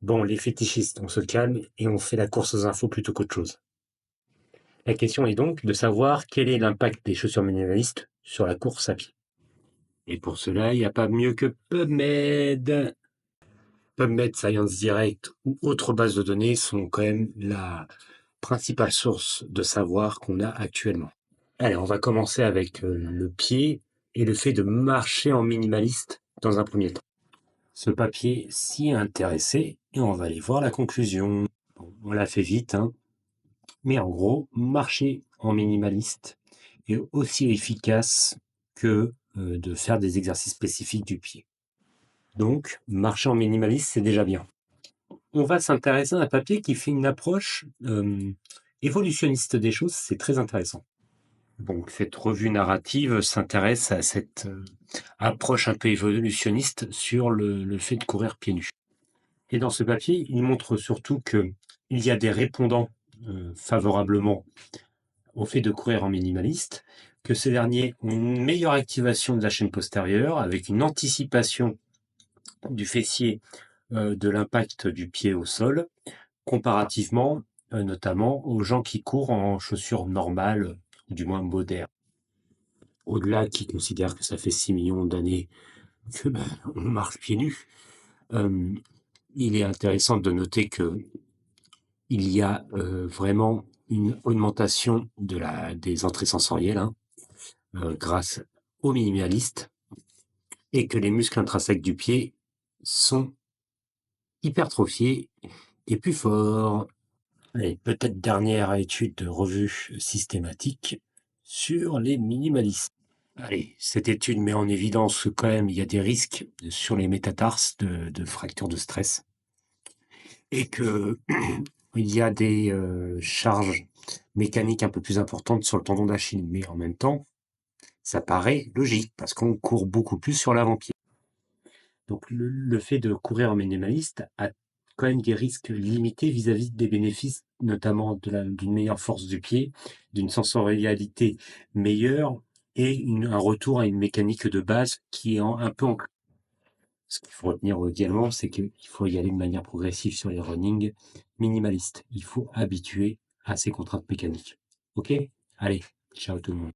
Bon, les fétichistes, on se calme et on fait la course aux infos plutôt qu'autre chose. La question est donc de savoir quel est l'impact des chaussures minimalistes sur la course à pied. Et pour cela, il n'y a pas mieux que PubMed. PubMed, Science Direct ou autres bases de données sont quand même la principale source de savoir qu'on a actuellement. Allez, on va commencer avec le pied et le fait de marcher en minimaliste dans un premier temps. Ce papier s'y est intéressé et on va aller voir la conclusion. Bon, on l'a fait vite, hein. Mais en gros, marcher en minimaliste est aussi efficace que de faire des exercices spécifiques du pied. Donc, marcher en minimaliste, c'est déjà bien. On va s'intéresser à un papier qui fait une approche évolutionniste des choses, c'est très intéressant. Donc, cette revue narrative s'intéresse à cette approche un peu évolutionniste sur le fait de courir pieds nus. Et dans ce papier, il montre surtout qu'il y a des répondants favorablement au fait de courir en minimaliste, que ces derniers ont une meilleure activation de la chaîne postérieure avec une anticipation du fessier de l'impact du pied au sol, comparativement notamment aux gens qui courent en chaussures normales, ou du moins modernes. Au-delà, qui considèrent que ça fait 6 millions d'années que on marche pieds nus, il est intéressant de noter que il y a vraiment une augmentation des entrées sensorielles grâce aux minimalistes et que les muscles intrinsèques du pied sont hypertrophiés et plus forts. Et peut-être dernière étude de revue systématique sur les minimalistes. Allez, cette étude met en évidence que quand même il y a des risques sur les métatarses de fractures de stress et que il y a des charges mécaniques un peu plus importantes sur le tendon d'Achille. Mais en même temps, ça paraît logique parce qu'on court beaucoup plus sur l'avant-pied. Donc le fait de courir en minimaliste a quand même des risques limités vis-à-vis des bénéfices, notamment d'une meilleure force du pied, d'une sensorialité meilleure et un retour à une mécanique de base qui est un peu en... Ce qu'il faut retenir également, c'est qu'il faut y aller de manière progressive sur les running minimalistes. Il faut habituer à ces contraintes mécaniques. Ok? Allez, ciao tout le monde.